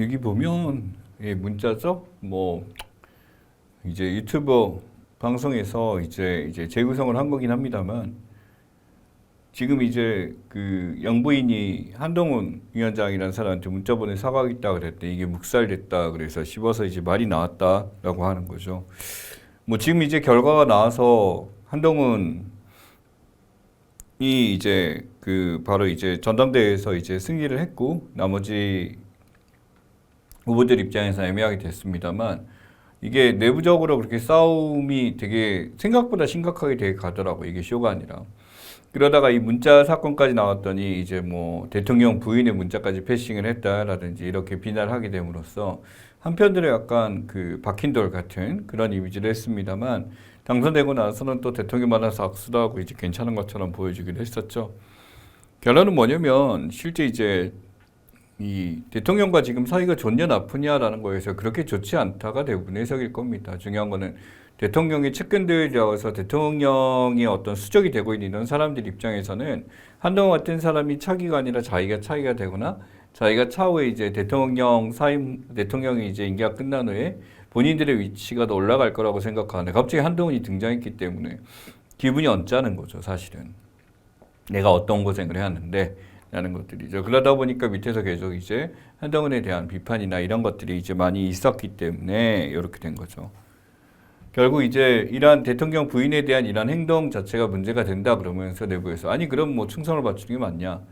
여기 보면 예, 문자죠. 뭐 이제 유튜버 방송에서 이제 재구성을 한 거긴 합니다만 지금 이제 그 영부인이 한동훈 위원장이라는 사람한테 문자 보내 사과하겠다 그랬대. 이게 묵살됐다 그래서 씹어서 이제 말이 나왔다라고 하는 거죠. 뭐 지금 이제 결과가 나와서 한동훈이 이제 그 바로 이제 전당대회에서 이제 승리를 했고 나머지 후보들 입장에서 애매하게 됐습니다만 이게 내부적으로 그렇게 싸움이 되게 생각보다 심각하게 되게 가더라고. 이게 쇼가 아니라. 그러다가 이 문자 사건까지 나왔더니 이제 뭐 대통령 부인의 문자까지 패싱을 했다라든지 이렇게 비난을 하게 됨으로써 한편으로 약간 그 박힌 돌 같은 그런 이미지를 했습니다만 당선되고 나서는 또 대통령 만나서 악수도 하고 이제 괜찮은 것처럼 보여주기도 했었죠. 결론은 뭐냐면 실제 이제 이 대통령과 지금 사이가 좋냐 나쁘냐라는 거에서 그렇게 좋지 않다가 대부분 해석일 겁니다. 중요한 거는 대통령이 측근들이라서 대통령이 어떤 수적이 되고 있는 이런 사람들 입장에서는 한동훈 같은 사람이 차기가 아니라 자기가 차기가 되거나 자기가 차후에 이제 대통령이 이제 임기가 끝난 후에 본인들의 위치가 더 올라갈 거라고 생각하는데 갑자기 한동훈이 등장했기 때문에 기분이 언짢은 거죠, 사실은. 내가 어떤 고생을 해왔는데 라는 것들이죠. 그러다 보니까 밑에서 계속 이제 한동훈에 대한 비판이나 이런 것들이 이제 많이 있었기 때문에 이렇게 된 거죠. 결국 이제 이러한 대통령 부인에 대한 이러한 행동 자체가 문제가 된다 그러면서 내부에서 아니 그럼 뭐 충성을 바치는 게 맞냐.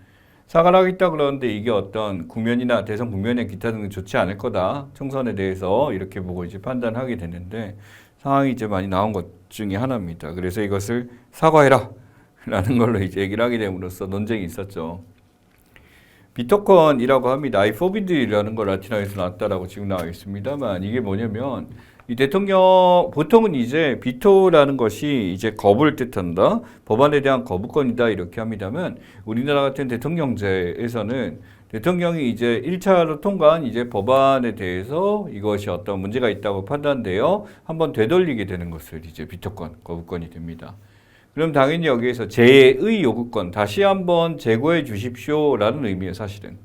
사과를 하겠다 그러는데 이게 어떤 국면이나 대선 국면에 기타 등등 좋지 않을 거다. 총선에 대해서 이렇게 보고 이제 판단하게 되는데 상황이 이제 많이 나온 것 중에 하나입니다. 그래서 이것을 사과해라 라는 걸로 이제 얘기를 하게 됨으로써 논쟁이 있었죠. 비토컨이라고 합니다. I forbidd이라는 걸 라틴어에서 나왔다라고 지금 나와 있습니다만 이게 뭐냐면 이 대통령 보통은 이제 비토라는 것이 이제 거부를 뜻한다. 법안에 대한 거부권이다 이렇게 합니다만 우리나라 같은 대통령제에서는 대통령이 이제 1차로 통과한 이제 법안에 대해서 이것이 어떤 문제가 있다고 판단되어 한번 되돌리게 되는 것을 이제 비토권, 거부권이 됩니다. 그럼 당연히 여기에서 재의 요구권 다시 한번 재고해 주십시오라는 의미예요, 사실은.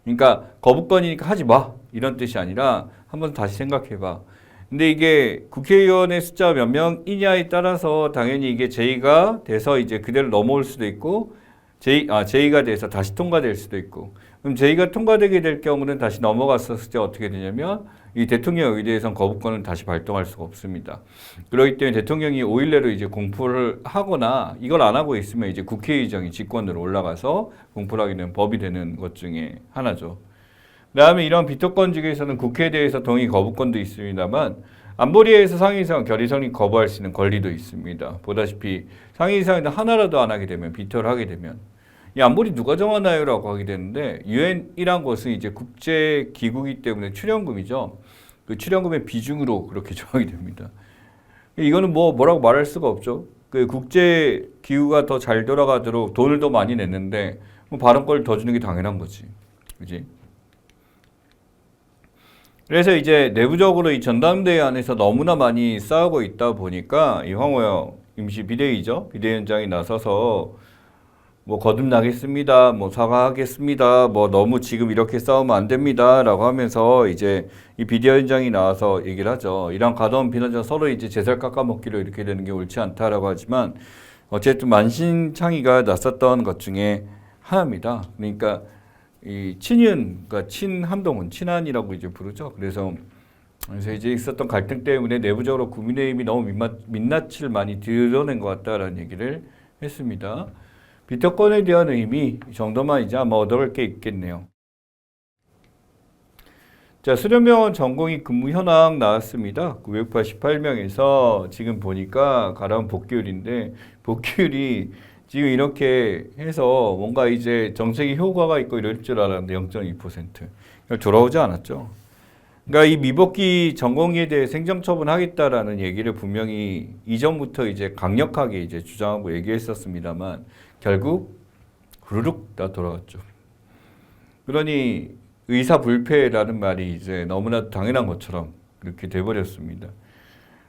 그러니까 거부권이니까 하지 마 이런 뜻이 아니라 한번 다시 생각해 봐. 근데 이게 국회의원의 숫자 몇 명이냐에 따라서 당연히 이게 제의가 돼서 이제 그대로 넘어올 수도 있고 제의가 돼서 다시 통과될 수도 있고 그럼 제의가 통과되게 될 경우는 다시 넘어갔었을 때 어떻게 되냐면 이 대통령 의대에선 거부권을 다시 발동할 수가 없습니다. 그렇기 때문에 대통령이 5일 내로 이제 공포를 하거나 이걸 안 하고 있으면 이제 국회의장이 직권으로 올라가서 공포를 하게 되는 법이 되는 것 중에 하나죠. 그다음에 이런 비토권 중에서는 국회에 대해서 동의 거부권도 있습니다만 안보리에서 상임위상 결의선이 거부할 수 있는 권리도 있습니다. 보다시피 상임위상에서 하나라도 안 하게 되면 비토를 하게 되면 이 안보리 누가 정하나요라고 하게 되는데 유엔이란 것은 이제 국제 기구이기 때문에 출연금이죠. 그 출연금의 비중으로 그렇게 정하게 됩니다. 이거는 뭐라고 말할 수가 없죠. 그 국제 기구가 더 잘 돌아가도록 돈을 더 많이 냈는데 뭐 발언권을 더 주는 게 당연한 거지, 그지? 그래서 이제 내부적으로 이 전당대회 안에서 너무나 많이 싸우고 있다 보니까 이 황호영 임시 비대위죠. 비대위원장이 나서서 뭐 거듭나겠습니다. 뭐 사과하겠습니다. 뭐 너무 지금 이렇게 싸우면 안 됩니다. 라고 하면서 이제 이 비대위원장이 나와서 얘기를 하죠. 이런 가둬운 비난자 서로 이제 제살 깎아먹기로 이렇게 되는 게 옳지 않다라고 하지만 어쨌든 만신창이가 났었던 것 중에 하나입니다. 그러니까 이 친윤, 그러니까 친한동훈, 친한이라고 이제 부르죠. 그래서 이제 있었던 갈등 때문에 내부적으로 국민의힘이 너무 민낯을 많이 드러낸 것 같다라는 얘기를 했습니다. 비토권에 대한 의미 정도만 이제 아마 얻어갈 게 있겠네요. 자, 수련병원 전공의 근무 현황 나왔습니다. 988명에서 지금 보니까 가라앉은 복귀율인데 복귀율이 지금 이렇게 해서 뭔가 이제 정책이 효과가 있고 이럴 줄 알았는데 0.2%. 돌아오지 않았죠. 그러니까 이 미복귀 전공의에 대해 행정처분하겠다라는 얘기를 분명히 이전부터 이제 강력하게 이제 주장하고 얘기했었습니다만 결국 후루룩 다 돌아갔죠. 그러니 의사불패라는 말이 이제 너무나도 당연한 것처럼 그렇게 돼버렸습니다.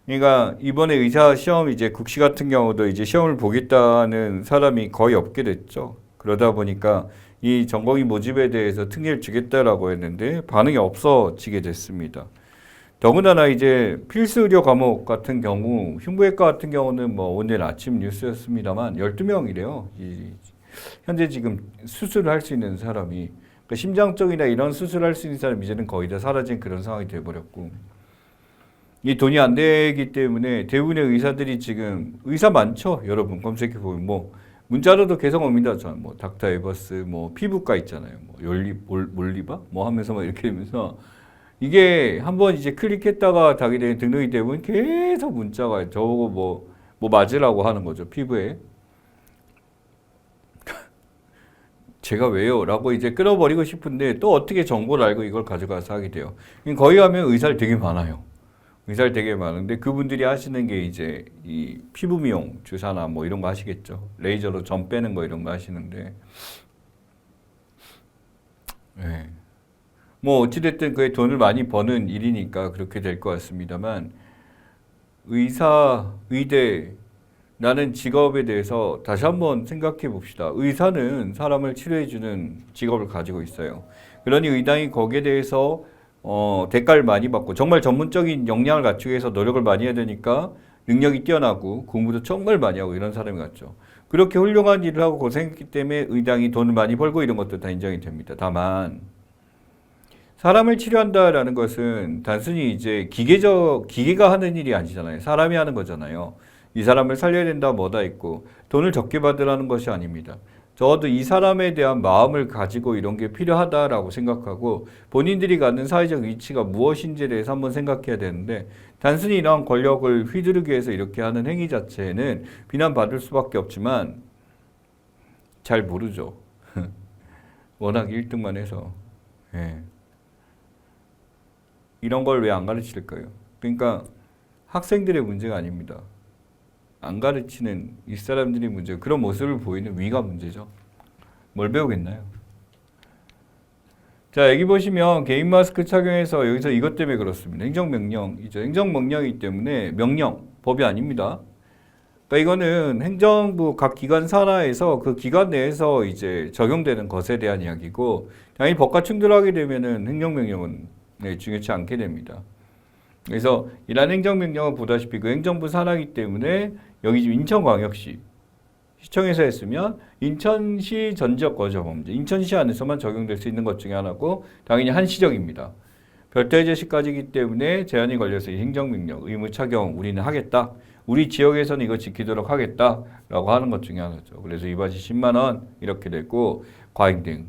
그러니까 이번에 의사 시험 이제 국시 같은 경우도 이제 시험을 보겠다는 사람이 거의 없게 됐죠. 그러다 보니까 이 전공의 모집에 대해서 특례를 주겠다라고 했는데 반응이 없어지게 됐습니다. 더군다나 이제 필수 의료 과목 같은 경우 흉부외과 같은 경우는 뭐 오늘 아침 뉴스였습니다만 12명이래요. 현재 지금 수술을 할 수 있는 사람이 그러니까 심장 쪽이나 이런 수술을 할 수 있는 사람이 이제는 거의 다 사라진 그런 상황이 돼버렸고 이 돈이 안 되기 때문에 대부분의 의사들이 지금 의사 많죠. 여러분 검색해 보면 뭐 문자로도 계속 옵니다. 저 뭐 닥터 에버스 뭐 피부과 있잖아요. 뭐 몰리바 뭐 하면서 막 이렇게 되면서 이게 한번 이제 클릭했다가 자기 된 등록이 되면 계속 문자가 저거 뭐 맞으라고 하는 거죠. 피부에. 제가 왜요? 라고 이제 끌어버리고 싶은데 또 어떻게 정보를 알고 이걸 가져가서 하게 돼요. 거기 가면 의사를 되게 많아요. 의사를 되게 많은데 그분들이 하시는 게 이제 이 피부 미용 주사나 뭐 이런 거 하시겠죠. 레이저로 점 빼는 거 이런 거 하시는데. 네. 뭐 어찌됐든 그게 돈을 많이 버는 일이니까 그렇게 될 것 같습니다만 의사, 의대 라는 직업에 대해서 다시 한번 생각해 봅시다. 의사는 사람을 치료해주는 직업을 가지고 있어요. 그러니 의당이 거기에 대해서 대가를 많이 받고 정말 전문적인 역량을 갖추기 위해서 노력을 많이 해야 되니까 능력이 뛰어나고 공부도 정말 많이 하고 이런 사람이 같죠. 그렇게 훌륭한 일을 하고 고생했기 때문에 의당이 돈을 많이 벌고 이런 것도 다 인정이 됩니다. 다만 사람을 치료한다라는 것은 단순히 이제 기계가 하는 일이 아니잖아요. 사람이 하는 거잖아요. 이 사람을 살려야 된다 뭐다 있고 돈을 적게 받으라는 것이 아닙니다. 적어도 이 사람에 대한 마음을 가지고 이런 게 필요하다라고 생각하고 본인들이 갖는 사회적 위치가 무엇인지에 대해서 한번 생각해야 되는데 단순히 이러한 권력을 휘두르기 위해서 이렇게 하는 행위 자체는 비난받을 수밖에 없지만 잘 모르죠. 워낙 1등만 해서. 예. 이런 걸 왜 안 가르칠까요? 그러니까 학생들의 문제가 아닙니다. 안 가르치는 이 사람들이 문제, 그런 모습을 보이는 위가 문제죠. 뭘 배우겠나요? 자, 여기 보시면 개인 마스크 착용해서 여기서 이것 때문에 그렇습니다. 행정명령이죠. 행정명령이기 때문에 명령, 법이 아닙니다. 그러니까 이거는 행정부 각 기관 산하에서 그 기관 내에서 이제 적용되는 것에 대한 이야기고 당연히 법과 충돌하게 되면은 행정명령은 중요치 않게 됩니다. 그래서 이러한 행정명령은 보다시피 그 행정부 산하이기 때문에 여기 지금 인천광역시 시청에서 했으면 인천시 전지역 거주범죄, 인천시 안에서만 적용될 수 있는 것 중에 하나고 당연히 한시적입니다. 별도의 제시까지이기 때문에 제한이 걸려서 이 행정명령, 의무 착용 우리는 하겠다. 우리 지역에서는 이거 지키도록 하겠다라고 하는 것 중에 하나죠. 그래서 이바지 10만 원 이렇게 되고 과잉 등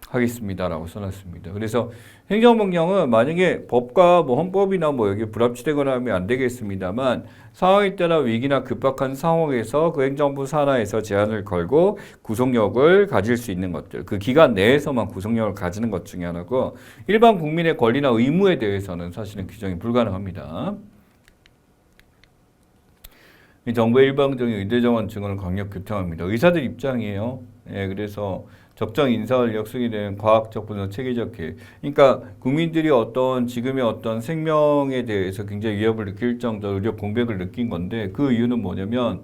하겠습니다라고 써놨습니다. 그래서 행정명령은 만약에 법과 뭐 헌법이나 뭐 여기 불합치되거나 하면 안 되겠습니다만 상황에 따라 위기나 급박한 상황에서 그 행정부 산하에서 제한을 걸고 구속력을 가질 수 있는 것들, 그 기간 내에서만 구속력을 가지는 것 중에 하나고 일반 국민의 권리나 의무에 대해서는 사실은 규정이 불가능합니다. 정부의 일방적인 의대정원 증언을 강력 규탄합니다. 의사들 입장이에요. 예, 그래서 적정 인사인력 수행에 대한 과학적 분석, 체계적 계획. 그러니까 국민들이 어떤 지금의 어떤 생명에 대해서 굉장히 위협을 느낄 정도로 의료 공백을 느낀 건데 그 이유는 뭐냐면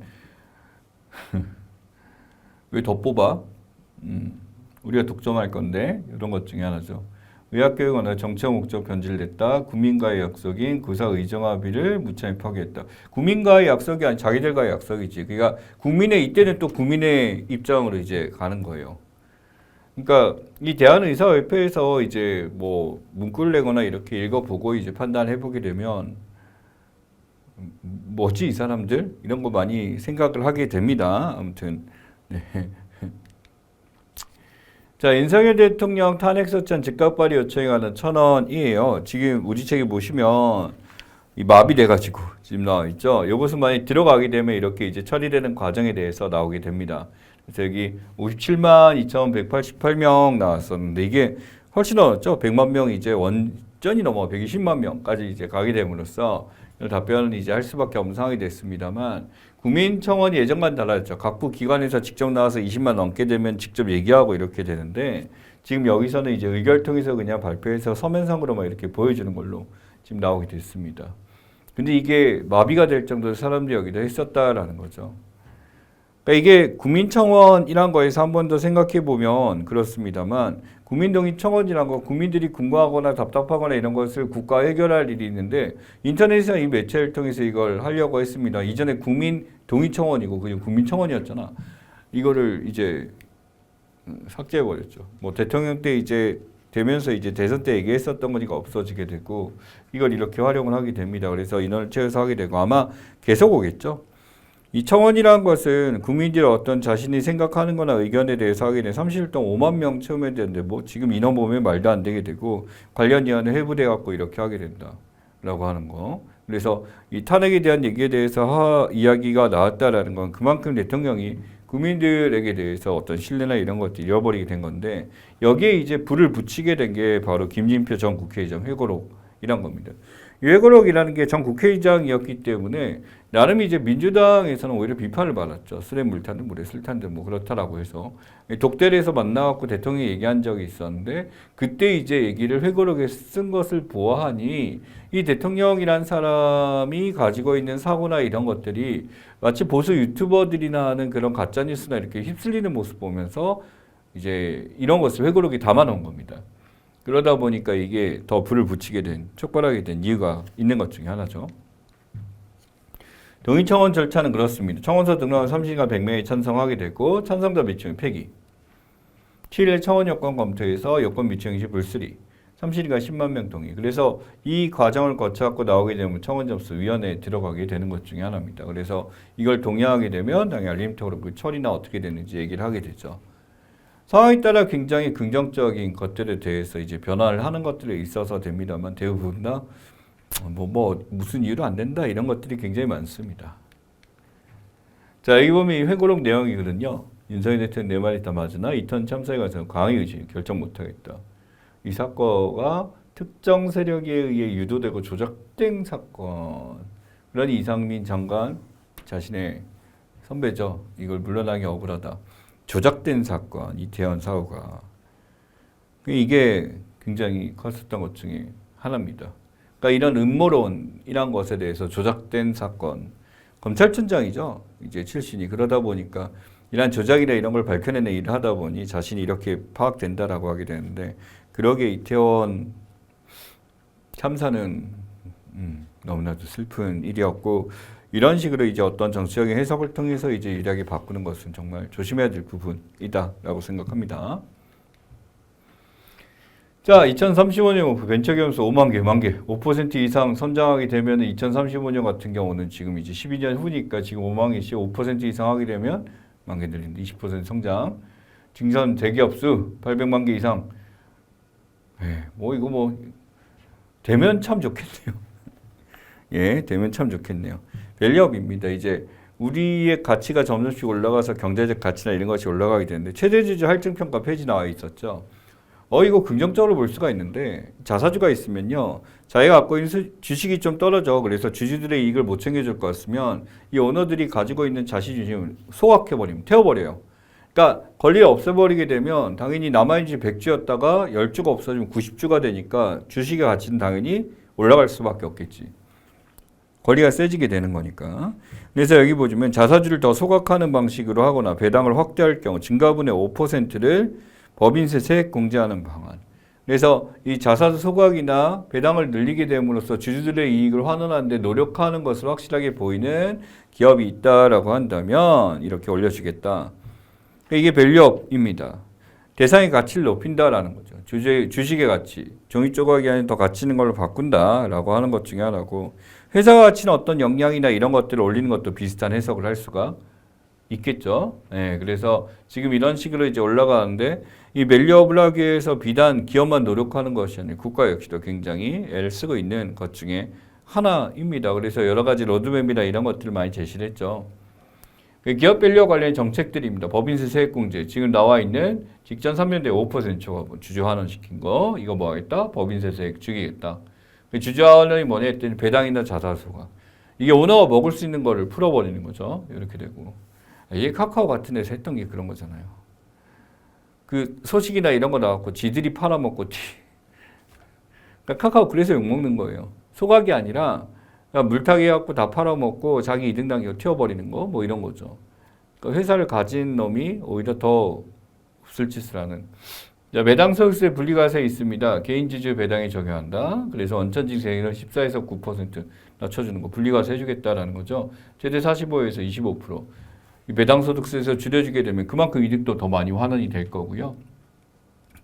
왜 더 뽑아? 우리가 독점할 건데 이런 것 중에 하나죠. 의학교육 언어 정책 목적 변질됐다. 국민과의 약속인 구사 의정 합의를 무참히 파기했다. 국민과의 약속이 아니 자기들과의 약속이지. 그러니까 국민의 이때는 또 국민의 입장으로 이제 가는 거예요. 그러니까 이 대한의사협회에서 이제 뭐 문구를 내거나 이렇게 읽어보고 이제 판단해 보게 되면 뭐지 이 사람들 이런 거 많이 생각을 하게 됩니다. 아무튼 네. 자, 윤석열 대통령 탄핵소천 즉각 발의 요청에 관한 1,000원이에요. 지금 우리 책에 보시면 이 마비돼가지고 지금 나와 있죠. 요것은 만약 들어가게 되면 이렇게 이제 처리되는 과정에 대해서 나오게 됩니다. 그래서 여기 57만 2,188명 나왔었는데 이게 훨씬 넘었죠. 100만 명 이제 완전히 넘어 120만 명까지 이제 가게 됨으로써 답변은 이제 할 수밖에 없는 상황이 됐습니다만 국민청원이 예전과는 달라졌죠. 각부 기관에서 직접 나와서 20만 넘게 되면 직접 얘기하고 이렇게 되는데 지금 여기서는 이제 의결 통해서 그냥 발표해서 서면상으로만 이렇게 보여주는 걸로 지금 나오게 됐습니다. 근데 이게 마비가 될 정도로 사람들이 여기다 했었다라는 거죠. 그러니까 이게 국민청원이란 거에서 한 번 더 생각해 보면 그렇습니다만 국민동의청원이란 거 국민들이 궁금하거나 답답하거나 이런 것을 국가가 해결할 일이 있는데 인터넷이나 이 매체를 통해서 이걸 하려고 했습니다. 이전에 국민동의청원이고 그냥 국민청원이었잖아. 이거를 이제 삭제해 버렸죠. 뭐 대통령 때 이제 되면서 이제 대선 때 얘기했었던 거니까 없어지게 되고 이걸 이렇게 활용을 하게 됩니다. 그래서 인원을 채워서 하게 되고 아마 계속 오겠죠. 이 청원이라는 것은 국민들이 어떤 자신이 생각하는 거나 의견에 대해서 하게 되면 30일 동안 5만 명 채우면 되는데 뭐 지금 인원 보면 말도 안 되게 되고 관련 위원회 회부돼 갖고 이렇게 하게 된다라고 하는 거. 그래서 이 탄핵에 대한 얘기에 대해서 이야기가 나왔다라는 건 그만큼 대통령이 국민들에게 대해서 어떤 신뢰나 이런 것들 잃어버리게 된 건데 여기에 이제 불을 붙이게 된 게 바로 김진표 전 국회의장 회고록이란 겁니다. 이 회고록이라는 게 전 국회의장이었기 때문에 나름 이제 민주당에서는 오히려 비판을 받았죠. 술에 물 탄 듯 물에 술 탄 듯 뭐 그렇다라고 해서 독대리에서 만나갖고 대통령이 얘기한 적이 있었는데 그때 이제 얘기를 회고록에 쓴 것을 보아하니 이 대통령이란 사람이 가지고 있는 사고나 이런 것들이 마치 보수 유튜버들이나 하는 그런 가짜 뉴스나 이렇게 휩쓸리는 모습 보면서 이제 이런 것을 회고록에 담아놓은 겁니다. 그러다 보니까 이게 더 불을 붙이게 된, 촉발하게 된 이유가 있는 것 중에 하나죠. 동의청원 절차는 그렇습니다. 청원서 등록한 30일간 100명이 찬성하게 되고 찬성자 미청이 폐기. 7일 청원 여건 검토해서 여건 미청이 시 불수리. 30일간 10만 명 동의. 그래서 이 과정을 거쳐갖고 나오게 되면 청원 점수 위원회에 들어가게 되는 것 중에 하나입니다. 그래서 이걸 동의하게 되면 당연히 알림톡으로 그 처리나 어떻게 되는지 얘기를 하게 되죠. 상황에 따라 굉장히 긍정적인 것들에 대해서 이제 변화를 하는 것들에 있어서 됩니다만 대부분 다 무슨 이유로 안 된다 이런 것들이 굉장히 많습니다. 자, 여기 보면 이 회고록 내용이거든요. 윤석열 대통령 내 말이 다 맞으나 이턴 참사에 관해서는 강의 의지 결정 못하겠다. 이 사건과 특정 세력에 의해 유도되고 조작된 사건. 그러니 이상민 장관 자신의 선배죠. 이걸 물러나기 억울하다. 조작된 사건, 이태원 사고가. 이게 굉장히 컸었던 것 중에 하나입니다. 그러니까 이런 음모론이란 것에 대해서 조작된 사건, 검찰총장이죠. 이제 출신이 그러다 보니까 이런 조작이나 이런 걸 밝혀내는 일을 하다 보니 자신이 이렇게 파악된다라고 하게 되는데 그러게 이태원 참사는 너무나도 슬픈 일이었고 이런 식으로 이제 어떤 정치적인 해석을 통해서 이제 유리하게 바꾸는 것은 정말 조심해야 될 부분이다라고 생각합니다. 자, 2035년 목표 벤처기업수 5만 개, 5% 이상 성장하게 되면 2035년 같은 경우는 지금 이제 12년 후니까 지금 5만 개씩 5% 이상 하게 되면 만 개 늘린다. 20% 성장. 증선 대기업수 800만 개 이상. 이거 되면 참 좋겠네요. 예, 되면 참 좋겠네요. 밸류업입니다. 이제 우리의 가치가 점점씩 올라가서 경제적 가치나 이런 것이 올라가게 되는데 최대주주 할증평가 폐지 나와 있었죠. 이거 긍정적으로 볼 수가 있는데 자사주가 있으면요. 자기가 갖고 있는 주식이 좀 떨어져. 그래서 주주들의 이익을 못 챙겨줄 것 같으면 이 오너들이 가지고 있는 자시주식을 소각해버리면 태워버려요. 그러니까 권리를 없애버리게 되면 당연히 남아있는 주식 100주였다가 10주가 없어지면 90주가 되니까 주식의 가치는 당연히 올라갈 수밖에 없겠지. 권리가 세지게 되는 거니까. 그래서 여기 보시면 자사주를 더 소각하는 방식으로 하거나 배당을 확대할 경우 증가분의 5%를 법인세 세액 공제하는 방안. 그래서 이 자사주 소각이나 배당을 늘리게 됨으로써 주주들의 이익을 환원하는 데 노력하는 것을 확실하게 보이는 기업이 있다라고 한다면 이렇게 올려주겠다. 이게 밸류업입니다. 대상의 가치를 높인다라는 거죠. 주식의 가치, 종이 조각이 아닌 더 가치 있는 걸로 바꾼다라고 하는 것 중에 하나고 회사 가치는 어떤 역량이나 이런 것들을 올리는 것도 비슷한 해석을 할 수가 있겠죠. 네, 그래서 지금 이런 식으로 이제 올라가는데 이 밸류업을 하기 위해서 비단 기업만 노력하는 것이 아니라 국가 역시도 굉장히 애를 쓰고 있는 것 중에 하나입니다. 그래서 여러 가지 로드맵이나 이런 것들을 많이 제시를 했죠. 기업 밸류업 관련 정책들입니다. 법인세 세액공제 지금 나와 있는 직전 3년대 5% 초과분 주주 환원시킨 거 이거 뭐 하겠다? 법인세 세액 죽이겠다. 주주 환원이 뭐냐 했더니 배당이나 자사수가 이게 오너가 먹을 수 있는 거를 풀어버리는 거죠. 이렇게 되고 이게 카카오 같은 데서 했던 게 그런 거잖아요. 그 소식이나 이런 거 나왔고 지들이 팔아먹고 그러니까 카카오 그래서 욕먹는 거예요. 소각이 아니라 물타기 해갖고 다 팔아먹고 자기 이득 남기고 튀어버리는 거 뭐 이런 거죠. 또 회사를 가진 놈이 오히려 더 없을 짓을 하는. 자, 배당 소득세 분리과세 있습니다. 개인지주의 배당에 적용한다. 그래서 원천징수세율을 14에서 9% 낮춰주는 거 분리과세 해주겠다라는 거죠. 최대 45에서 25%. 이 배당 소득세에서 줄여주게 되면 그만큼 이득도 더 많이 환원이 될 거고요.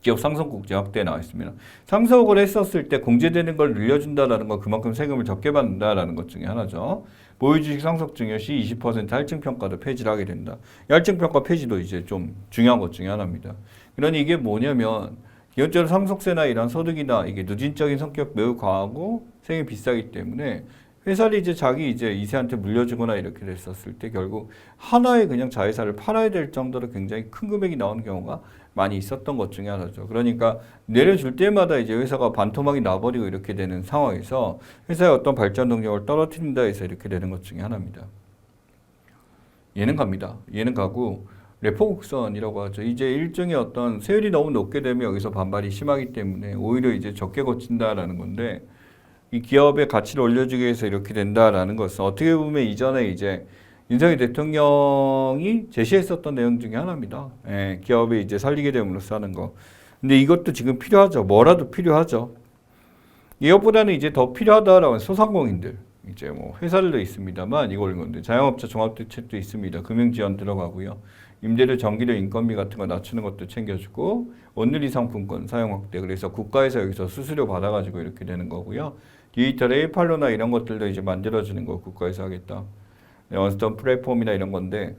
기업 상속국제 확대 나와 있습니다. 상속을 했었을 때 공제되는 걸 늘려준다라는 건 그만큼 세금을 적게 받는다라는 것 중에 하나죠. 보유주식 상속 증여 시 20% 할증평가도 폐지를 하게 된다. 이 할증평가 폐지도 이제 좀 중요한 것 중에 하나입니다. 그러니 이게 뭐냐면 기본적으로 상속세나 이런 소득이나 이게 누진적인 성격 매우 과하고 세금이 비싸기 때문에 회사를 이제 자기 이제 이세한테 물려주거나 이렇게 됐었을 때 결국 하나의 그냥 자회사를 팔아야 될 정도로 굉장히 큰 금액이 나오는 경우가 많이 있었던 것 중에 하나죠. 그러니까 내려줄 때마다 이제 회사가 반토막이 나버리고 이렇게 되는 상황에서 회사의 어떤 발전 동력을 떨어뜨린다 해서 이렇게 되는 것 중에 하나입니다. 얘는 갑니다. 얘는 가고 레포 곡선이라고 하죠. 이제 일종의 어떤 세율이 너무 높게 되면 여기서 반발이 심하기 때문에 오히려 이제 적게 거친다라는 건데 이 기업의 가치를 올려주기 위해서 이렇게 된다라는 것은 어떻게 보면 이전에 이제 윤석열 대통령이 제시했었던 내용 중에 하나입니다. 예, 기업이 이제 살리게 됨으로써 하는 거. 근데 이것도 지금 필요하죠. 뭐라도 필요하죠. 이것보다는 이제 더 필요하다라고 소상공인들. 이제 뭐 회사들도 있습니다만 이걸 건데 자영업자 종합대책도 있습니다. 금융지원 들어가고요. 임대료, 전기료, 인건비 같은 거 낮추는 것도 챙겨주고 오늘 이상 분권 사용 확대. 그래서 국가에서 여기서 수수료 받아가지고 이렇게 되는 거고요. 디지털 A8로나 이런 것들도 이제 만들어주는 거 국가에서 하겠다. 원스톱 플랫폼이나 이런 건데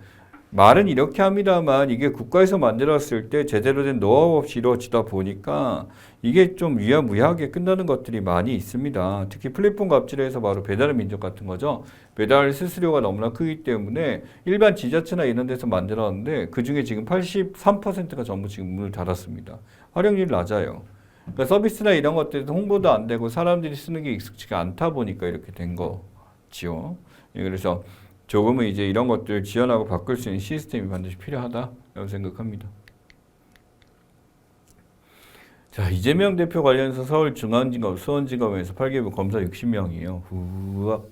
말은 이렇게 합니다만 이게 국가에서 만들었을 때 제대로 된 노하우 없이 이루어지다 보니까 이게 좀 유야무야하게 끝나는 것들이 많이 있습니다. 특히 플랫폼 갑질에서 바로 배달의 민족 같은 거죠. 배달 수수료가 너무나 크기 때문에 일반 지자체나 이런 데서 만들었는데 그중에 지금 83%가 전부 지금 문을 닫았습니다. 활용률이 낮아요. 그러니까 서비스나 이런 것들도 홍보도 안 되고 사람들이 쓰는 게 익숙지가 않다 보니까 이렇게 된 거지요. 그래서 조금은 이제 이런 것들을 지원하고 바꿀 수 있는 시스템이 반드시 필요하다라고 생각합니다. 자, 이재명 대표 관련해서 서울중앙지검, 수원지검에서 8개부 검사 60명이에요. 후악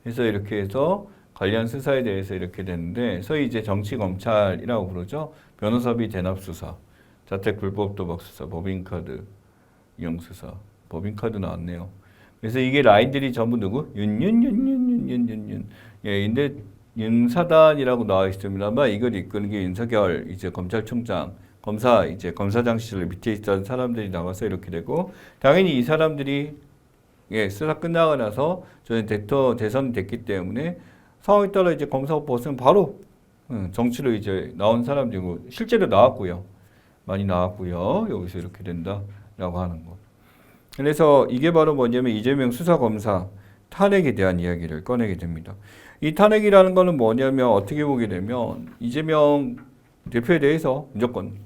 해서 이렇게 해서 관련 수사에 대해서 이렇게 됐는데 소위 이제 정치검찰이라고 부르죠. 변호사비 대납 수사, 자택 불법 도박 수사, 법인카드 이용 수사, 법인카드 나왔네요. 그래서 이게 라인들이 전부 누구? 윤. 예, 근데 윤사단이라고 나와 있습니다만 이걸 이끄는 게 윤석열 이제 검찰총장, 검사 이제 검사장 시절 밑에 있던 사람들이 나와서 이렇게 되고 당연히 이 사람들이 예, 수사 끝나고 나서 저는 대선이 됐기 때문에 상황에 따라 이제 검사 버스는 바로 정치로 이제 나온 사람들이고 실제로 나왔고요. 많이 나왔고요. 여기서 이렇게 된다라고 하는 것. 그래서 이게 바로 뭐냐면 이재명 수사검사 탄핵에 대한 이야기를 꺼내게 됩니다. 이 탄핵이라는 거는 뭐냐면 어떻게 보게 되면 이재명 대표에 대해서 무조건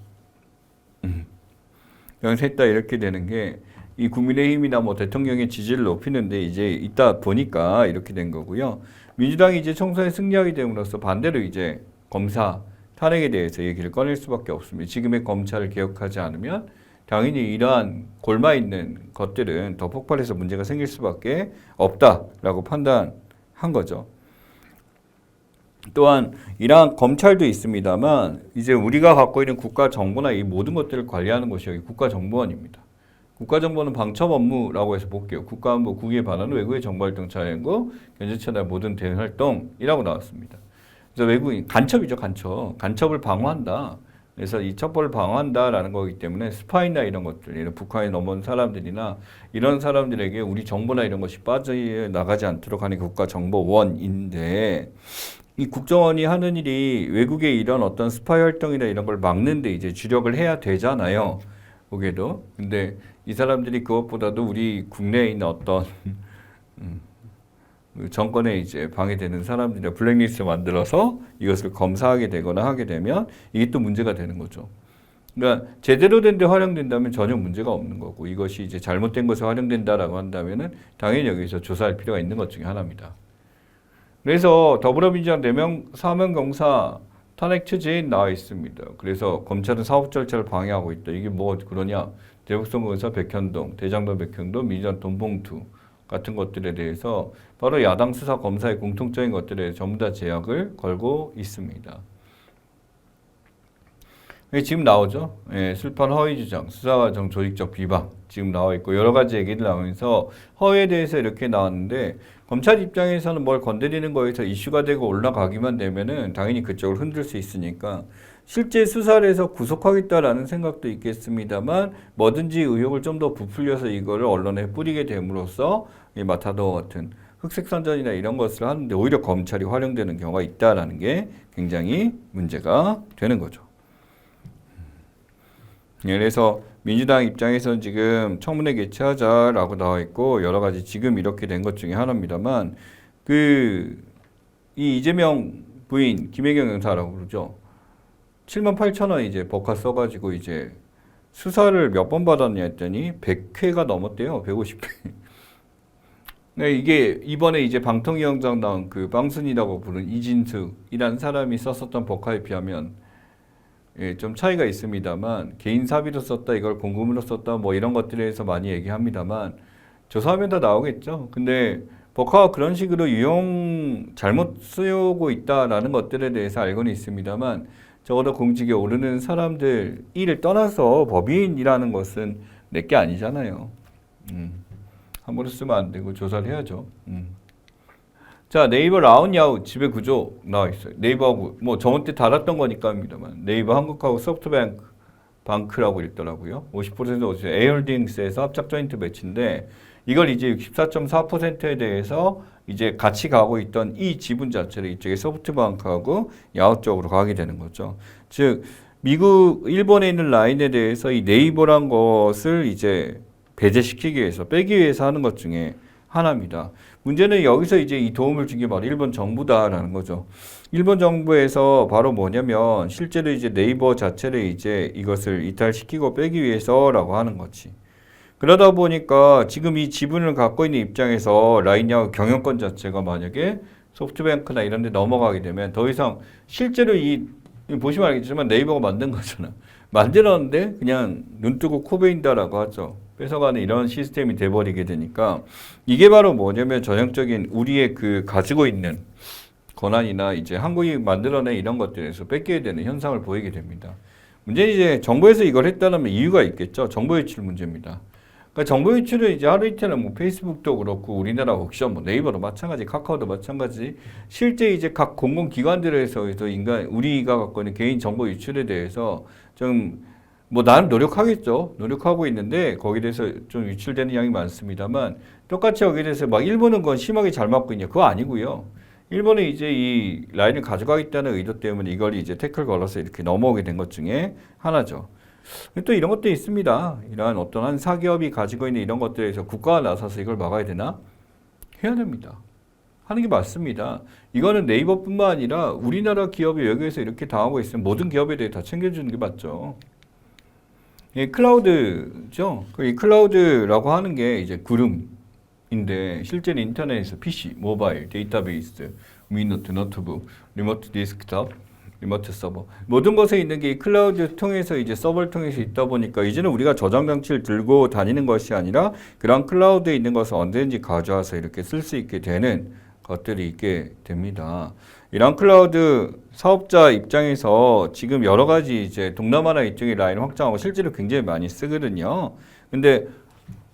영세했다 이렇게 되는 게 이 국민의힘이나 뭐 대통령의 지지를 높이는데 이제 있다 보니까 이렇게 된 거고요. 민주당이 이제 총선에 승리하게 됨으로써 반대로 이제 검사 탄핵에 대해서 얘기를 꺼낼 수밖에 없습니다. 지금의 검찰을 개혁하지 않으면 당연히 이러한 골마 있는 것들은 더 폭발해서 문제가 생길 수밖에 없다라고 판단한 거죠. 또한 이러한 검찰도 있습니다만 이제 우리가 갖고 있는 국가 정보나 이 모든 것들을 관리하는 것이 여기 국가정보원입니다. 국가정보는 방첩 업무라고 해서 볼게요. 국가안보, 국위에 반하는 외국의 정보활동 차연구, 견제처나 모든 대응 활동이라고 나왔습니다. 그래서 외국인 간첩이죠, 간첩. 간첩을 방어한다. 그래서 이 첩보를 방어한다라는 거기 때문에 스파이나 이런 것들, 이런 북한에 넘어온 사람들이나 이런 사람들에게 우리 정보나 이런 것이 빠져나가지 않도록 하는 국가정보원인데 이 국정원이 하는 일이 외국의 이런 어떤 스파이 활동이나 이런 걸 막는데 이제 주력을 해야 되잖아요. 보게도. 근데 이 사람들이 그것보다도 우리 국내에 있는 어떤 정권에 이제 방해되는 사람들이 블랙리스트 만들어서 이것을 검사하게 되거나 하게 되면 이게 또 문제가 되는 거죠. 그러니까 제대로 된 데 활용된다면 전혀 문제가 없는 거고 이것이 이제 잘못된 것에 활용된다라고 한다면은 당연히 여기서 조사할 필요가 있는 것 중에 하나입니다. 그래서 더불어민주당 4명 사면검사 탄핵 추진 나와 있습니다. 그래서 검찰은 사법 절차를 방해하고 있다. 이게 뭐 그러냐? 대북선거에서 백현동, 대장동 백현동, 민주당 돈봉투 같은 것들에 대해서 바로 야당 수사 검사의 공통적인 것들에 전부 다 제약을 걸고 있습니다. 예, 지금 나오죠. 예, 술판 허위 주장, 수사 과정 조직적 비방 지금 나와 있고 여러 가지 얘기들 나오면서 허위에 대해서 이렇게 나왔는데 검찰 입장에서는 뭘 건드리는 거에서 이슈가 되고 올라가기만 되면은 당연히 그쪽을 흔들 수 있으니까 실제 수사를 해서 구속하겠다라는 생각도 있겠습니다만 뭐든지 의혹을 좀 더 부풀려서 이거를 언론에 뿌리게 됨으로써 이 마타도어 같은 흑색선전이나 이런 것을 하는데 오히려 검찰이 활용되는 경우가 있다라는 게 굉장히 문제가 되는 거죠. 그래서 민주당 입장에서는 지금 청문회 개최하자라고 나와 있고 여러 가지 지금 이렇게 된 것 중에 하나입니다만 이 이재명 부인 김혜경 여사라고 그러죠. 7만 8천 원 이제 법카 써가지고 이제 수사를 몇 번 받았냐 했더니 100회가 넘었대요. 150회. 네, 이게 이번에 이제 방통위원장 나온 그 빵순이라고 부른 이진숙이라는 사람이 썼었던 법카에 비하면 예, 좀 차이가 있습니다만 개인 사비로 썼다 이걸 공금으로 썼다 뭐 이런 것들에 대해서 많이 얘기합니다만 조사하면 다 나오겠죠. 근데 법카가 그런 식으로 잘못 쓰고 있다라는 것들에 대해서 알고는 있습니다만 적어도 공직에 오르는 사람들 일을 떠나서 법인이라는 것은 내게 아니잖아요. 함부로 쓰면 안 되고 조사를 해야죠. 자, 네이버 라운야후 지배 구조 나와 있어요. 네이버하고 뭐 저번 때 달았던 거니까입니다만 네이버 한국하고 소프트뱅크라고 읽더라고요. 50% 에어홀딩스에서 합작 조인트 매치인데 이걸 이제 64.4%에 대해서 이제 같이 가고 있던 이 지분 자체를 이쪽에 소프트뱅크하고 야후 쪽으로 가게 되는 거죠. 즉 일본에 있는 라인에 대해서 이 네이버란 것을 이제 배제시키기 위해서 빼기 위해서 하는 것 중에 하나입니다. 문제는 여기서 이제 이 도움을 준 게 바로 일본 정부다라는 거죠. 일본 정부에서 바로 뭐냐면 실제로 이제 네이버 자체를 이제 이것을 이탈시키고 빼기 위해서라고 하는 거지. 그러다 보니까 지금 이 지분을 갖고 있는 입장에서 라인야후 경영권 자체가 만약에 소프트뱅크나 이런 데 넘어가게 되면 더 이상 실제로 보시면 알겠지만 네이버가 만든 거잖아. 만들었는데 그냥 눈 뜨고 코 베인다라고 하죠. 뺏어가는 이런 시스템이 돼버리게 되니까 이게 바로 뭐냐면 전형적인 우리의 그 가지고 있는 권한이나 이제 한국이 만들어낸 이런 것들에서 뺏겨야 되는 현상을 보이게 됩니다. 문제는 이제 정부에서 이걸 했다면 이유가 있겠죠. 정보 유출 문제입니다. 그러니까 정보 유출은 이제 하루 이틀은 뭐 페이스북도 그렇고 우리나라 옥션, 뭐 네이버도 마찬가지, 카카오도 마찬가지. 실제 이제 각 공공기관들에서 우리가 갖고 있는 개인 정보 유출에 대해서 좀 뭐 나는 노력하겠죠. 노력하고 있는데 거기에 대해서 좀 유출되는 양이 많습니다만 똑같이 여기에 대해서 막 일본은 그건 심하게 잘 막고 있냐 그거 아니고요. 일본은 이제 이 라인을 가져가겠다는 의도 때문에 이걸 이제 태클 걸어서 이렇게 넘어오게 된 것 중에 하나죠. 또 이런 것도 있습니다. 이러한 어떤 한 사기업이 가지고 있는 이런 것들에서 국가가 나서서 이걸 막아야 되나? 해야 됩니다. 하는 게 맞습니다. 이거는 네이버뿐만 아니라 우리나라 기업이 여기에서 이렇게 당하고 있으면 모든 기업에 대해 다 챙겨주는 게 맞죠. 이 클라우드죠. 이 클라우드라고 하는 게 이제 구름인데 실제는 인터넷에서 PC, 모바일, 데이터베이스, 위노트, 노트북, 리모트 디스크톱, 리모트 서버 모든 것에 있는 게 이 클라우드 통해서 이제 서버를 통해서 있다 보니까 이제는 우리가 저장 장치를 들고 다니는 것이 아니라 그런 클라우드에 있는 것을 언제든지 가져와서 이렇게 쓸 수 있게 되는 것들이 있게 됩니다. 이런 클라우드 사업자 입장에서 지금 여러 가지 이제 동남아나 이쪽에 라인 확장하고 실제로 굉장히 많이 쓰거든요. 근데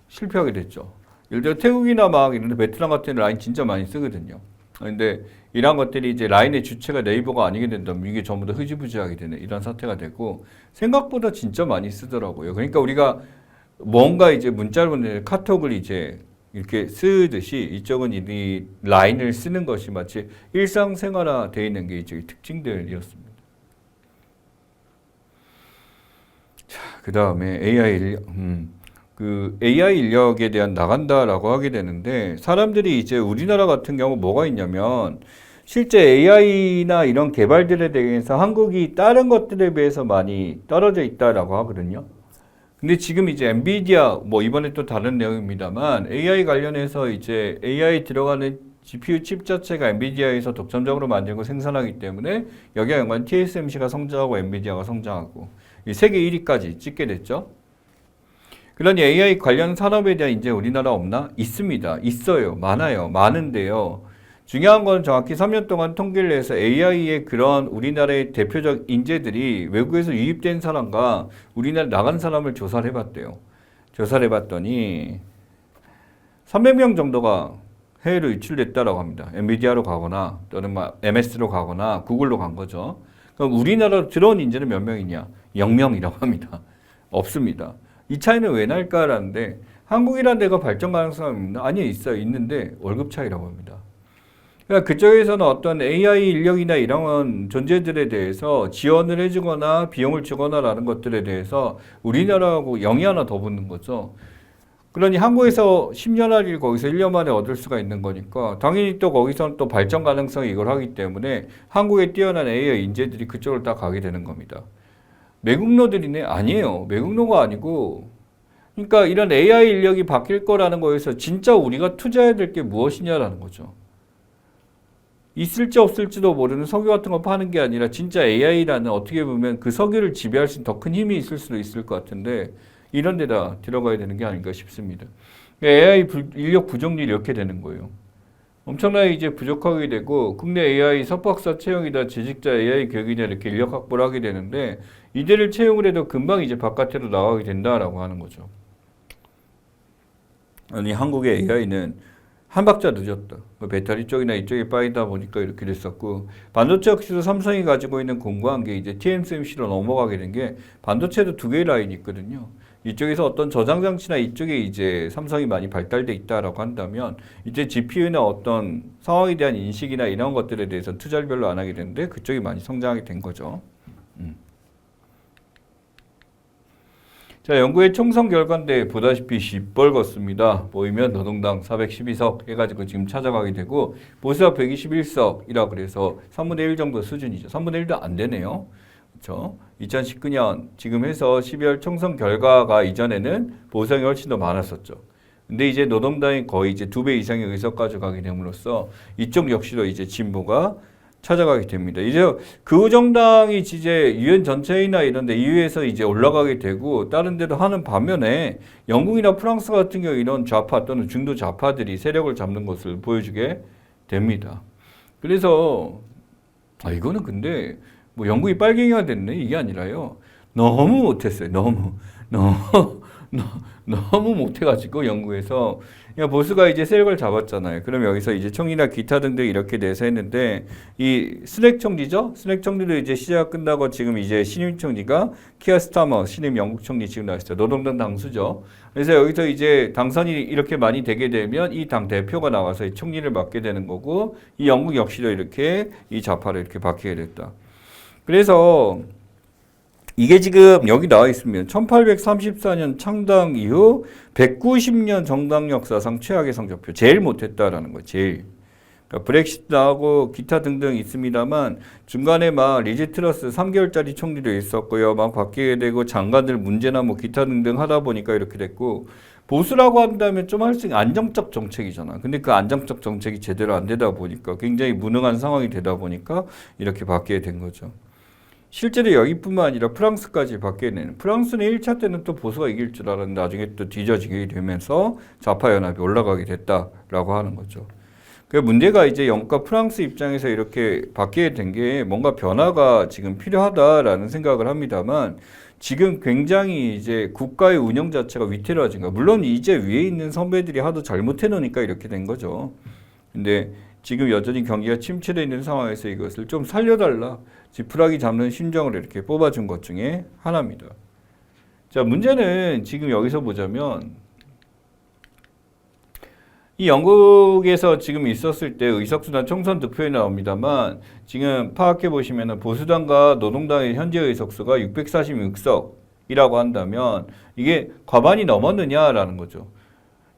실패하게 됐죠. 예를 들어 태국이나 막 이런 데 베트남 같은 라인 진짜 많이 쓰거든요. 근데 이런 것들이 이제 라인의 주체가 네이버가 아니게 된다면 이게 전부 다 흐지부지하게 되는 이런 사태가 되고 생각보다 진짜 많이 쓰더라고요. 그러니까 우리가 뭔가 이제 문자를 보내 카톡을 이제 이렇게 쓰듯이 이쪽은 이 라인을 쓰는 것이 마치 일상생활화 되어 있는 게 이쪽의 특징들이었습니다. 자, 그 다음에 AI 인력에 대한 나간다라고 하게 되는데 사람들이 이제 우리나라 같은 경우 뭐가 있냐면 실제 AI나 이런 개발들에 대해서 한국이 다른 것들에 비해서 많이 떨어져 있다라고 하거든요. 근데 지금 이제 엔비디아 뭐 이번에 또 다른 내용입니다만 AI 관련해서 이제 AI 들어가는 GPU 칩 자체가 엔비디아에서 독점적으로 만들고 생산하기 때문에 여기와 연관 TSMC가 성장하고 엔비디아가 성장하고 세계 1위까지 찍게 됐죠. 그러니 AI 관련 산업에 대한 이제 우리나라 없나? 있습니다. 있어요. 많아요. 많은데요. 중요한 건 정확히 3년 동안 통계를 내서 AI의 그런 우리나라의 대표적 인재들이 외국에서 유입된 사람과 우리나라 나간 사람을 조사를 해봤대요. 조사를 해봤더니 300명 정도가 해외로 유출됐다라고 합니다. 엔비디아로 가거나 또는 MS로 가거나 구글로 간 거죠. 그럼 우리나라로 들어온 인재는 몇 명이냐? 0명이라고 합니다. 없습니다. 이 차이는 왜 날까라는데 한국이라는 데가 발전 가능성이 있나? 아니요, 있어요. 있는데 월급 차이라고 합니다. 그러니까 그쪽에서는 어떤 AI 인력이나 이런 존재들에 대해서 지원을 해주거나 비용을 주거나라는 것들에 대해서 우리나라하고 0이 하나 더 붙는 거죠. 그러니 한국에서 10년 할 일 거기서 1년 만에 얻을 수가 있는 거니까 당연히 또 거기서는 또 발전 가능성이 이걸 하기 때문에 한국에 뛰어난 AI 인재들이 그쪽으로 다 가게 되는 겁니다. 매국노들이네? 아니에요. 매국노가 아니고 그러니까 이런 AI 인력이 바뀔 거라는 거에서 진짜 우리가 투자해야 될 게 무엇이냐라는 거죠. 있을지 없을지도 모르는 석유 같은 거 파는 게 아니라 진짜 AI라는 어떻게 보면 그 석유를 지배할 수 있는 더 큰 힘이 있을 수도 있을 것 같은데 이런 데다 들어가야 되는 게 아닌가 싶습니다. AI 인력 부족률이 이렇게 되는 거예요. 엄청나게 이제 부족하게 되고 국내 AI 석박사 채용이다 재직자 AI 교육이다 이렇게 인력 확보를 하게 되는데 이들을 채용을 해도 금방 이제 바깥으로 나가게 된다라고 하는 거죠. 아니 한국의 AI는 한 박자 늦었다. 배터리 쪽이나 이쪽에 빠이다 보니까 이렇게 됐었고 반도체 역시도 삼성이 가지고 있는 공고한 게 이제 TSMC로 넘어가게 된 게 반도체도 두 개의 라인이 있거든요. 이쪽에서 어떤 저장 장치나 이쪽에 이제 삼성이 많이 발달돼 있다라고 한다면 이제 GPU나 어떤 상황에 대한 인식이나 이런 것들에 대해서 투자를 별로 안 하게 되는데 그쪽이 많이 성장하게 된 거죠. 자, 연구의 총선 결과인데 보다시피 시뻘겋습니다. 보이면 노동당 412석 해가지고 지금 찾아가게 되고 보수가 121석이라 그래서 3분의 1 정도 수준이죠. 3분의 1도 안 되네요. 그렇죠? 2019년 지금 해서 12월 총선 결과가 이전에는 보수당이 훨씬 더 많았었죠. 근데 이제 노동당이 거의 이제 2배 이상의 의석 가져가게 됨으로써 이쪽 역시도 이제 진보가 찾아가게 됩니다. 이제 그 정당이 이제 유엔 전체이나 이런 데 EU에서 이제 올라가게 되고 다른 데도 하는 반면에 영국이나 프랑스 같은 경우 이런 좌파 또는 중도 좌파들이 세력을 잡는 것을 보여주게 됩니다. 그래서 이거는 근데 뭐 영국이 빨갱이가 됐네 이게 아니라요. 너무 못했어요. 너무 못해가지고 영국에서 그러니까 보수가 이제 세력을 잡았잖아요. 그럼 여기서 이제 총리나 기타 등등 이렇게 내서 했는데 이 스낵 총리죠? 스낵 총리도 이제 시작 끝나고 지금 이제 신임 총리가 키어 스타머 신임 영국 총리 지금 나왔어요. 노동당 당수죠. 그래서 여기서 이제 당선이 이렇게 많이 되게 되면 이 당 대표가 나와서 이 총리를 맡게 되는 거고 이 영국 역시도 이렇게 이 좌파를 이렇게 바뀌게 됐다. 그래서 이게 지금 여기 나와 있으면 1834년 창당 이후 190년 정당 역사상 최악의 성적표. 제일 못했다라는 거예요. 제일. 그러니까 브렉시트 나오고 기타 등등 있습니다만 중간에 막 리즈 트러스 3개월짜리 총리도 있었고요. 막 바뀌게 되고 장관들 문제나 뭐 기타 등등 하다 보니까 이렇게 됐고 보수라고 한다면 좀 할 수 있는 안정적 정책이잖아. 근데 그 안정적 정책이 제대로 안 되다 보니까 굉장히 무능한 상황이 되다 보니까 이렇게 바뀌게 된 거죠. 실제로 여기뿐만 아니라 프랑스까지 바뀌게 되는 프랑스는 1차 때는 또 보수가 이길 줄 알았는데 나중에 또 뒤져지게 되면서 좌파연합이 올라가게 됐다라고 하는 거죠. 그 문제가 이제 영국과 프랑스 입장에서 이렇게 바뀌게 된 게 뭔가 변화가 지금 필요하다라는 생각을 합니다만 지금 굉장히 이제 국가의 운영 자체가 위태로워진 거야. 물론 이제 위에 있는 선배들이 하도 잘못해 놓으니까 이렇게 된 거죠. 근데 지금 여전히 경기가 침체되어 있는 상황에서 이것을 좀 살려달라. 지푸라기 잡는 심정을 이렇게 뽑아준 것 중에 하나입니다. 자, 문제는 지금 여기서 보자면 이 영국에서 지금 있었을 때 의석수나 총선 득표에 나옵니다만 지금 파악해 보시면 보수당과 노동당의 현재 의석수가 646석이라고 한다면 이게 과반이 넘었느냐라는 거죠.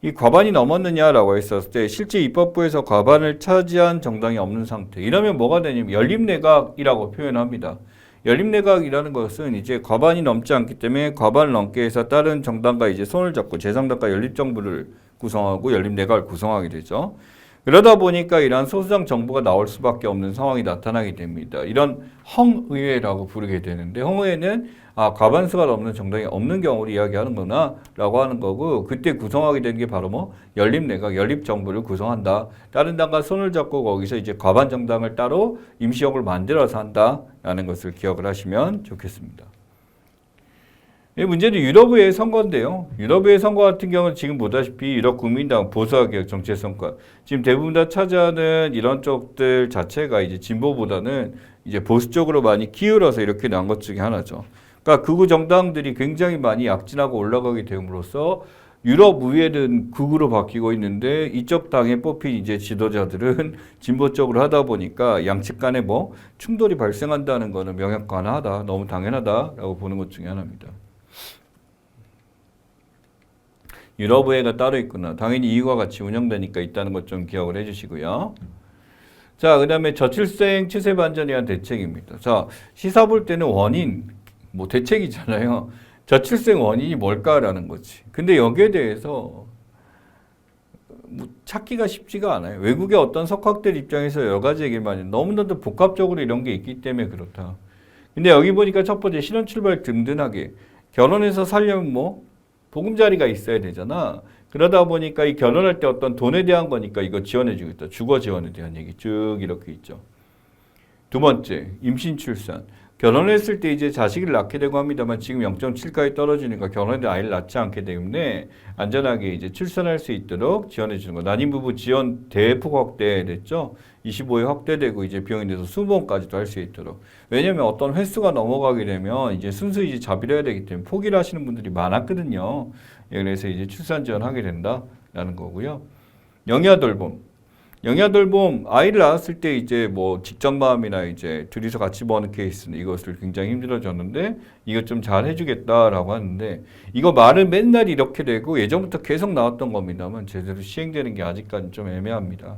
이 과반이 넘었느냐라고 했었을 때 실제 입법부에서 과반을 차지한 정당이 없는 상태. 이러면 뭐가 되냐면 연립내각이라고 표현합니다. 연립내각이라는 것은 이제 과반이 넘지 않기 때문에 과반을 넘게 해서 다른 정당과 이제 손을 잡고 제3당과 연립정부를 구성하고 연립내각을 구성하게 되죠. 그러다 보니까 이러한 소수당 정부가 나올 수밖에 없는 상황이 나타나게 됩니다. 이런 헝의회라고 부르게 되는데 헝의회는 아, 과반수가 넘는 정당이 없는 경우를 이야기하는구나 라고 하는 거고, 그때 구성하게 되는 게 바로 뭐 연립내각, 연립정부를 구성한다. 다른 당과 손을 잡고 거기서 이제 과반 정당을 따로 임시정부를 만들어서 한다라는 것을 기억을 하시면 좋겠습니다. 이 문제는 유럽의 선거인데요. 유럽의 선거 같은 경우는 지금 보다시피 유럽 국민당 보수화개혁 정체성과 지금 대부분 다 차지하는 이런 쪽들 자체가 이제 진보보다는 이제 보수 쪽으로 많이 기울어서 이렇게 난 것 중에 하나죠. 그러니까 극우 정당들이 굉장히 많이 약진하고 올라가게 됨으로써 유럽 의회는 극우로 바뀌고 있는데 이쪽 당에 뽑힌 이제 지도자들은 진보 쪽으로 하다 보니까 양측 간에 뭐 충돌이 발생한다는 거는 명확하다, 너무 당연하다라고 보는 것 중에 하나입니다. 유럽의회가 따로 있구나. 당연히 이유와 같이 운영되니까 있다는 것 좀 기억을 해주시고요. 자, 그 다음에 저출생 추세 반전에 대한 대책입니다. 자, 시사 볼 때는 원인, 뭐 대책이잖아요. 저출생 원인이 뭘까라는 거지. 근데 여기에 대해서 뭐 찾기가 쉽지가 않아요. 외국의 어떤 석학들 입장에서 여러 가지 얘기를 많이 해요. 너무나도 복합적으로 이런 게 있기 때문에 그렇다. 근데 여기 보니까 첫 번째 신혼 출발 든든하게 결혼해서 살려면 뭐 보금자리가 있어야 되잖아. 그러다 보니까 이 결혼할 때 어떤 돈에 대한 거니까 이거 지원해주고 있다. 주거 지원에 대한 얘기 쭉 이렇게 있죠. 두 번째, 임신 출산. 결혼했을 때 이제 자식을 낳게 되고 합니다만 지금 0.7까지 떨어지니까 결혼해도 아이를 낳지 않기 때문에 안전하게 이제 출산할 수 있도록 지원해 주는 거. 난임 부부 지원 대폭 확대됐죠. 25회 확대되고 이제 비용이 돼서 20번까지도 할 수 있도록. 왜냐면 어떤 횟수가 넘어가게 되면 이제 순수 이제 자비를 해야 되기 때문에 포기를 하시는 분들이 많았거든요. 예, 그래서 이제 출산 지원하게 된다라는 거고요. 영유아 돌봄. 영유아 돌봄 아이를 낳았을 때 이제 뭐 직전맘이나 이제 둘이서 같이 버는 케이스는 이것을 굉장히 힘들어졌는데 이것 좀 잘 해주겠다라고 하는데 이거 말은 맨날 이렇게 되고 예전부터 계속 나왔던 겁니다만 제대로 시행되는 게 아직까지 좀 애매합니다.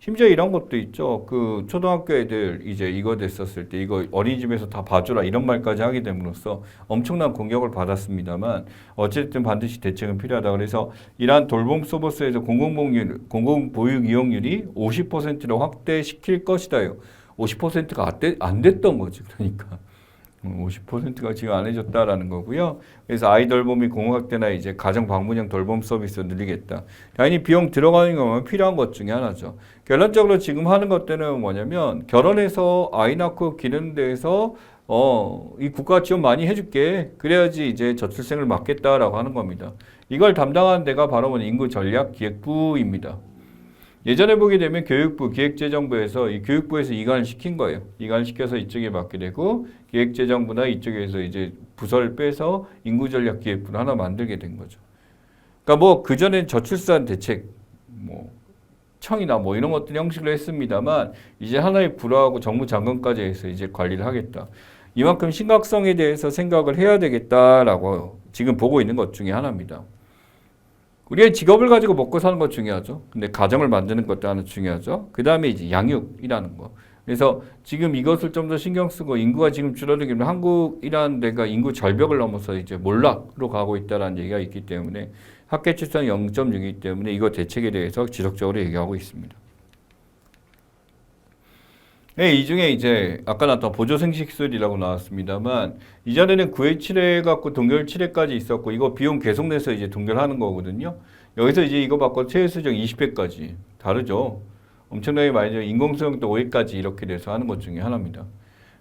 심지어 이런 것도 있죠. 그 초등학교 애들 이제 이거 됐었을 때 이거 어린이집에서 다 봐주라 이런 말까지 하게 됨으로써 엄청난 공격을 받았습니다만 어쨌든 반드시 대책은 필요하다. 그래서 이러한 돌봄 서비스에서 공공보육 이용률이 50%로 확대시킬 것이다요. 50%가 안 됐던 거지. 그러니까 50%가 지금 안 해줬다라는 거고요. 그래서 아이 돌봄이 공학대나 이제 가정 방문형 돌봄 서비스 늘리겠다. 당연히 비용 들어가는 경우는 필요한 것 중에 하나죠. 결론적으로 지금 하는 것들은 뭐냐면 결혼해서 아이 낳고 기르는 데에서 이 국가 지원 많이 해줄게. 그래야지 이제 저출생을 막겠다라고 하는 겁니다. 이걸 담당하는 데가 바로 인구전략기획부입니다. 예전에 보게 되면 교육부, 기획재정부에서 이 교육부에서 이관을 시킨 거예요. 이관을 시켜서 이쪽에 맡게 되고 기획재정부나 이쪽에서 이제 부서를 빼서 인구전략기획부를 하나 만들게 된 거죠. 그러니까 뭐 그전엔 저출산 대책, 뭐 청이나 뭐 이런 것들 형식으로 했습니다만 이제 하나의 부라하고 정부 장관까지 해서 이제 관리를 하겠다. 이만큼 심각성에 대해서 생각을 해야 되겠다라고 지금 보고 있는 것 중에 하나입니다. 우리의 직업을 가지고 먹고 사는 것 중요하죠. 근데 가정을 만드는 것도 하나 중요하죠. 그 다음에 이제 양육이라는 거. 그래서 지금 이것을 좀 더 신경 쓰고 인구가 지금 줄어들기 때문에 한국이라는 데가 인구 절벽을 넘어서 이제 몰락으로 가고 있다는 얘기가 있기 때문에 학계 출산 0.6이기 때문에 이거 대책에 대해서 지속적으로 얘기하고 있습니다. 네, 이 중에 이제 아까 나왔던 보조생식술이라고 나왔습니다만 이전에는 9회 7회 갖고 동결 7회까지 있었고 이거 비용 계속 내서 이제 동결하는 거거든요. 여기서 이제 이거 받고 최대 수정 20회까지 다르죠. 엄청나게 많이 인공수용도 5회까지 이렇게 돼서 하는 것 중에 하나입니다.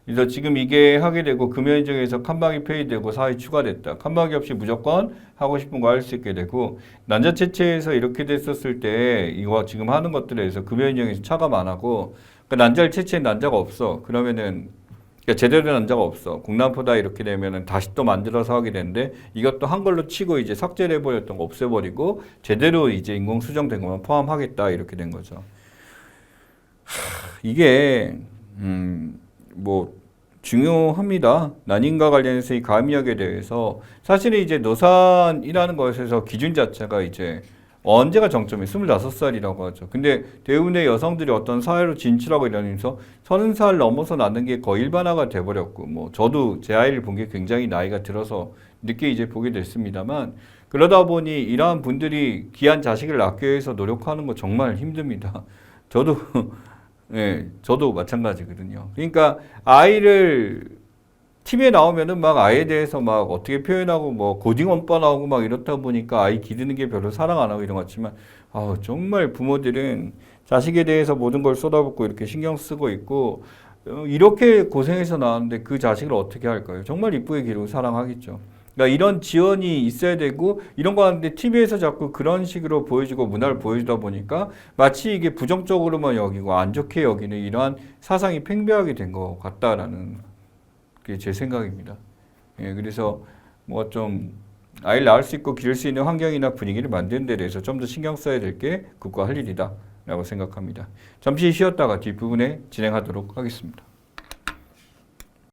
그래서 지금 이게 하게 되고 금연인정에서 칸막이 폐지되고 4회 추가됐다. 칸막이 없이 무조건 하고 싶은 거 할 수 있게 되고 난자채채에서 이렇게 됐었을 때 이거 지금 하는 것들에서 금연인정에서 차감 안 하고 그러니까 난자를 채취한 난자가 없어. 그러면은 그러니까 제대로 된 난자가 없어. 공난포다 이렇게 되면은 다시 또 만들어서 하게 되는데 이것도 한 걸로 치고 이제 삭제를 해버렸던 거 없애버리고 제대로 이제 인공 수정된 것만 포함하겠다 이렇게 된 거죠. 이게 뭐 중요합니다. 난임과 관련해서 이 가압력에 대해서 사실은 이제 노산이라는 것에서 기준 자체가 이제 언제가 정점이 25살이라고 하죠. 근데 대부분의 여성들이 어떤 사회로 진출하고 이러면서 30살 넘어서 낳는 게 거의 일반화가 돼버렸고, 뭐 저도 제 아이를 본 게 굉장히 나이가 들어서 늦게 이제 보게 됐습니다만 그러다 보니 이러한 분들이 귀한 자식을 낳기 위해서 노력하는 거 정말 힘듭니다. 저도 네, 저도 마찬가지거든요. 그러니까 아이를 TV에 나오면은 막 아이에 대해서 막 어떻게 표현하고 뭐 고딩 언빠 나오고 막 이렇다 보니까 아이 기르는 게 별로 사랑 안 하고 이런 것 같지만 정말 부모들은 자식에 대해서 모든 걸 쏟아붓고 이렇게 신경 쓰고 있고 이렇게 고생해서 나왔는데 그 자식을 어떻게 할까요? 정말 이쁘게 기르고 사랑하겠죠. 그러니까 이런 지원이 있어야 되고 이런 거 하는데 TV에서 자꾸 그런 식으로 보여주고 문화를 보여주다 보니까 마치 이게 부정적으로만 여기고 안 좋게 여기는 이러한 사상이 팽배하게 된 것 같다라는 게 제 생각입니다. 예, 그래서 뭐 좀 아이를 낳을 수 있고 기를 수 있는 환경이나 분위기를 만드는 데 대해서 좀 더 신경 써야 될 게 국가 할 일이다 라고 생각합니다. 잠시 쉬었다가 뒷부분에 진행하도록 하겠습니다.